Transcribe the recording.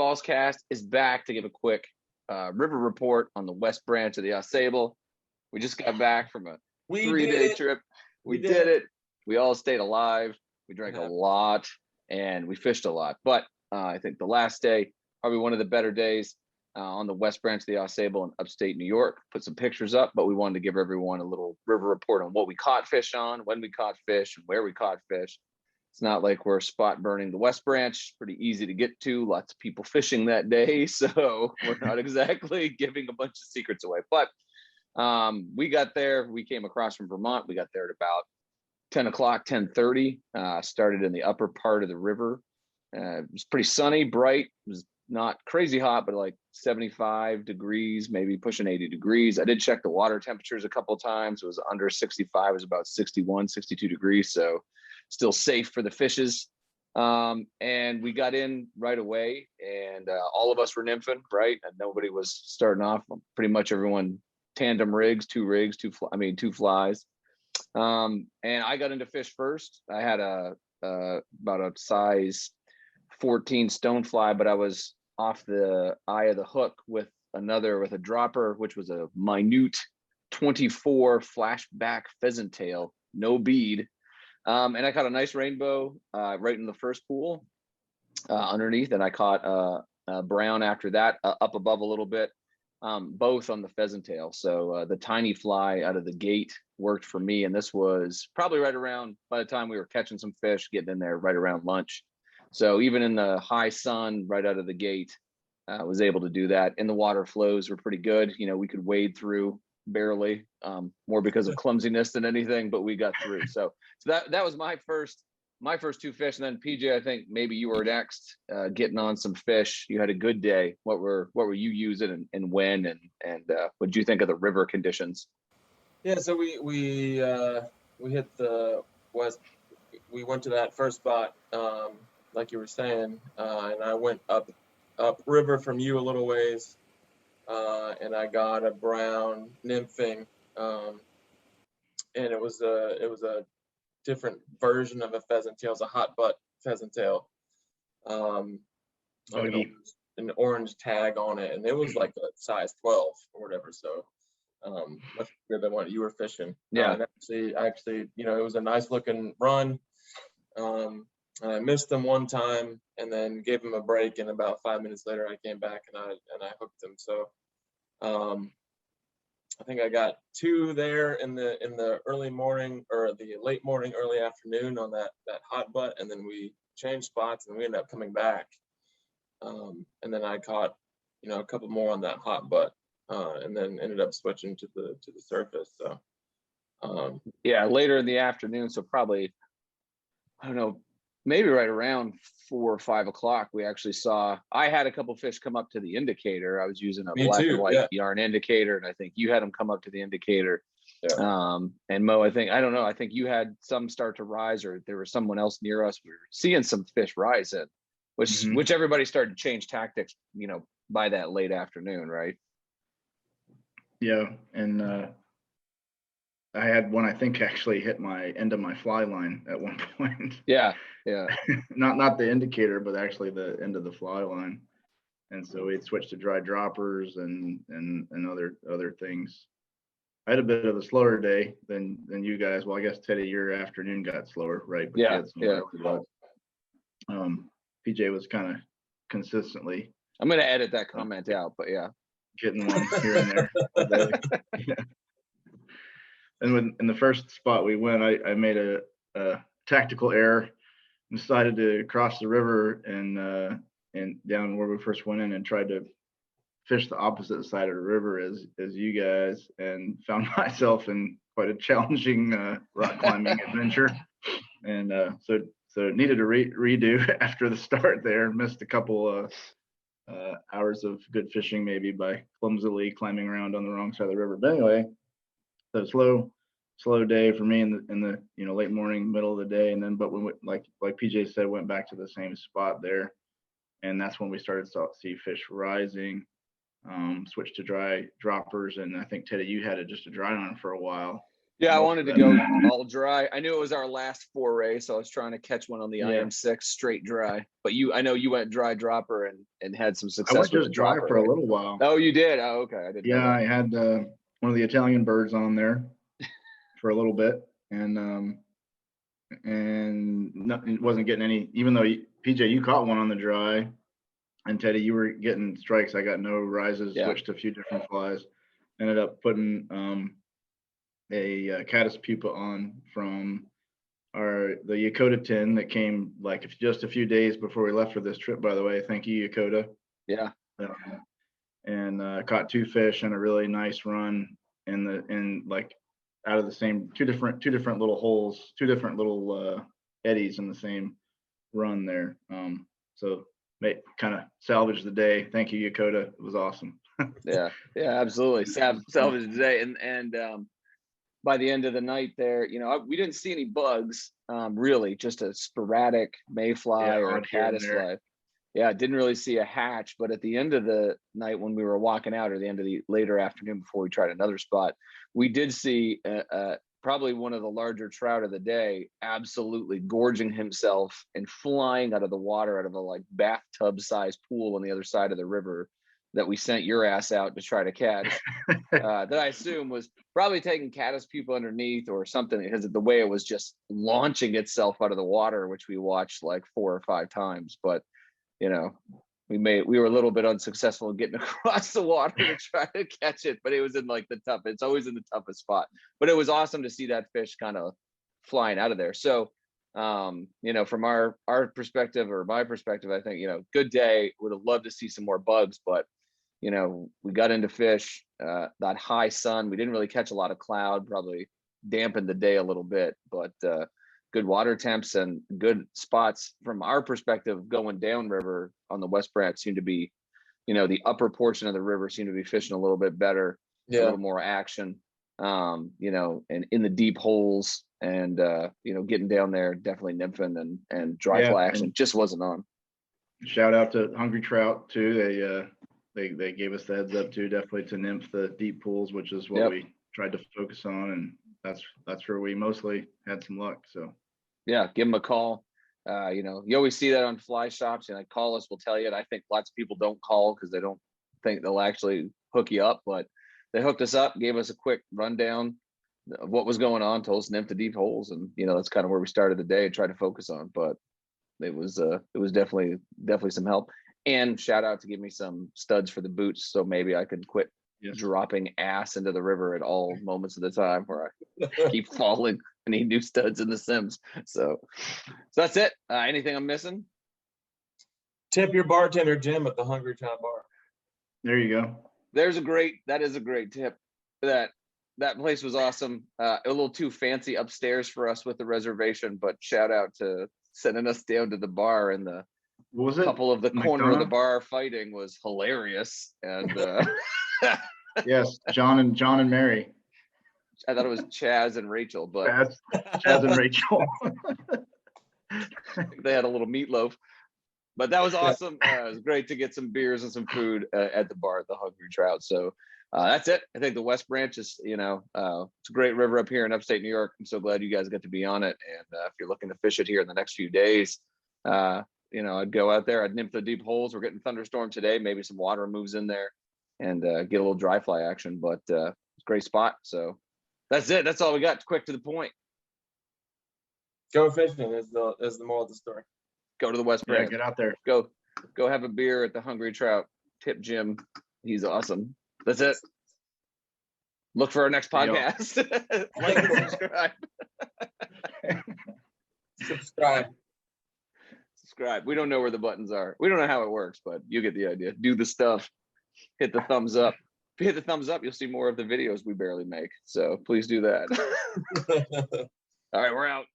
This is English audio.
Falls Cast is back to give a quick river report on the West Branch of the Au Sable. We just got back from a 3-day trip. We did it. We all stayed alive. We drank a lot and we fished a lot. But I think the last day, probably one of the better days on the West Branch of the Au Sable in upstate New York. Put some pictures up, but we wanted to give everyone a little river report on what we caught fish on, when we caught fish, and where we caught fish. It's not like we're spot burning the West Branch. Pretty easy to get to. Lots of people fishing that day, so we're not exactly giving a bunch of secrets away. But we got there. We came across from Vermont. We got there at about 10 o'clock, 10:30. Started in the upper part of the river. It was pretty sunny, bright. It was not crazy hot, but like 75 degrees, maybe pushing 80 degrees. I did check the water temperatures a couple of times. It was under 65. It was about 61, 62 degrees. So still safe for the fishes. And we got in right away, and all of us were nymphing, right? And nobody was starting off. Pretty much everyone tandem rigs, two flies. And I got into fish first. I had about a size 14 stonefly, but I was off the eye of the hook with a dropper, which was a minute 24 flashback pheasant tail, no bead. And I caught a nice rainbow right in the first pool underneath, and I caught a brown after that up above a little bit, both on the pheasant tail. So the tiny fly out of the gate worked for me, and this was probably right around, by the time we were catching some fish, getting in there right around lunch. So even in the high sun right out of the gate, I was able to do that. And the water flows were pretty good. You know, we could wade through barely, more because of clumsiness than anything, but we got through. So that was my first two fish. And then PJ, I think maybe you were next, getting on some fish. You had a good day. What were you using and when, and what did you think of the river conditions? Yeah, so we hit the west. We went to that first spot, like you were saying, and I went up river from you a little ways, and I got a brown nymphing, and it was a different version of a pheasant tail. It's a hot butt pheasant tail, an orange tag on it, and it was like a size 12 or whatever. So much bigger than what you were fishing. Yeah. And actually, you know, it was a nice looking run. And I missed them one time, and then gave him a break. And about 5 minutes later, I came back and I hooked him. So I think I got two there in the early morning, or the late morning, early afternoon on that hot butt, and then we changed spots and we ended up coming back. And then I caught, you know, a couple more on that hot butt, and then ended up switching to the surface. So yeah, later in the afternoon, so probably, I don't know, maybe right around 4 or 5 o'clock, we actually saw, I had a couple fish come up to the indicator. I was using a black and white yarn indicator, and I think you had them come up to the indicator. Yeah. And Mo, I think you had some start to rise, or there was someone else near us. We were seeing some fish rise in, which everybody started to change tactics, you know, by that late afternoon, right? Yeah, and I had one, I think, actually hit my end of my fly line at one point. Yeah. not the indicator, but actually the end of the fly line. And so we had switched to dry droppers and other things. I had a bit of a slower day than you guys. Well, I guess Teddy, your afternoon got slower, right? But yeah. PJ was kind of consistently. I'm going to edit that comment out, but yeah. Getting one here and there. Yeah. And in the first spot we went, I made a tactical error and decided to cross the river and down where we first went in, and tried to fish the opposite side of the river as you guys, and found myself in quite a challenging rock climbing adventure. And so needed to redo after the start there. Missed a couple hours of good fishing, maybe by clumsily climbing around on the wrong side of the river. But anyway, so slow day for me in the you know, late morning, middle of the day, and then but when we, like PJ said, went back to the same spot there, and that's when we started to see fish rising. Switched to dry droppers, and I think Teddy, you had just a dry on for a while. Yeah, I most wanted to of go that. all dry. I knew it was our last foray, so I was trying to catch one on the Yeah. IM6 straight dry. But I know you went dry dropper and had some I success went with the just dry dropper, for a right? little while. Oh, you did? Oh, okay. I didn't know Yeah, that. I had one of the Italian birds on there for a little bit, and it wasn't getting any. Even though PJ, you caught one on the dry, and Teddy, you were getting strikes. I got no rises. Yeah. Switched a few different flies. Ended up putting a caddis pupa on from the Yakoda tin that came like just a few days before we left for this trip. By the way, thank you, Yakoda. Yeah. And caught 2 fish and a really nice run in like out of the same two different little holes, 2 different little eddies in the same run there. So kind of salvaged the day. Thank you, Yakoda. It was awesome. Yeah, absolutely. Salvage today, and by the end of the night there, we didn't see any bugs, really, just a sporadic mayfly or a odd here and caddis there. fly. Yeah, didn't really see a hatch, but at the end of the night when we were walking out, or the end of the later afternoon before we tried another spot, we did see probably one of the larger trout of the day, absolutely gorging himself and flying out of the water out of a like bathtub-sized pool on the other side of the river that we sent your ass out to try to catch. That I assume was probably taking caddis pupa underneath or something, because of the way it was just launching itself out of the water, which we watched like 4 or 5 times. But we were a little bit unsuccessful in getting across the water to try to catch it, but it was in like it's always in the toughest spot. But it was awesome to see that fish kind of flying out of there. So from our perspective, or my perspective, I think, good day. Would have loved to see some more bugs, but we got into fish, that high sun. We didn't really catch a lot of cloud, probably dampened the day a little bit, but good water temps and good spots from our perspective going downriver on the West Branch seemed to be, the upper portion of the river seemed to be fishing a little bit better, a little more action, and in the deep holes, and getting down there, definitely nymphing and dry fly action just wasn't on. Shout out to Hungry Trout too. They gave us the heads up too, definitely to nymph the deep pools, which is what we tried to focus on, and that's where we mostly had some luck. So yeah, give them a call. You always see that on fly shops, call us, we'll tell you. And I think lots of people don't call because they don't think they'll actually hook you up, but they hooked us up, gave us a quick rundown of what was going on, told us to nymph the deep holes, and that's kind of where we started the day and tried to focus on. But it was definitely some help. And shout out to give me some studs for the boots, so maybe I could quit dropping ass into the river at all moments of the time where I keep falling. I need new studs in the Sims. So that's it. Anything I'm missing? Tip your bartender, Jim, at the Hungry Trout Bar. There you go. That is a great tip. That place was awesome. A little too fancy upstairs for us with the reservation, but shout out to sending us down to the bar, and the couple of the corner of the bar fighting was hilarious. And yes, John and Mary. I thought it was Chaz and Rachel, but Chaz and Rachel. They had a little meatloaf. But that was awesome. It was great to get some beers and some food at the bar at the Hungry Trout. So that's it. I think the West Branch is, it's a great river up here in upstate New York. I'm so glad you guys get to be on it. And if you're looking to fish it here in the next few days, I'd go out there. I'd nymph the deep holes. We're getting thunderstorm today. Maybe some water moves in there and get a little dry fly action. But it's a great spot. So that's it. That's all we got. Quick to the point. Go fishing is the moral of the story. Go to the West Branch. Get out there. Go have a beer at the Hungry Trout. Tip Jim. He's awesome. That's it. Look for our next podcast. Like and subscribe. Subscribe. We don't know where the buttons are. We don't know how it works, but you get the idea. Do the stuff. Hit the thumbs up. If you hit the thumbs up, you'll see more of the videos we barely make. So please do that. All right, we're out.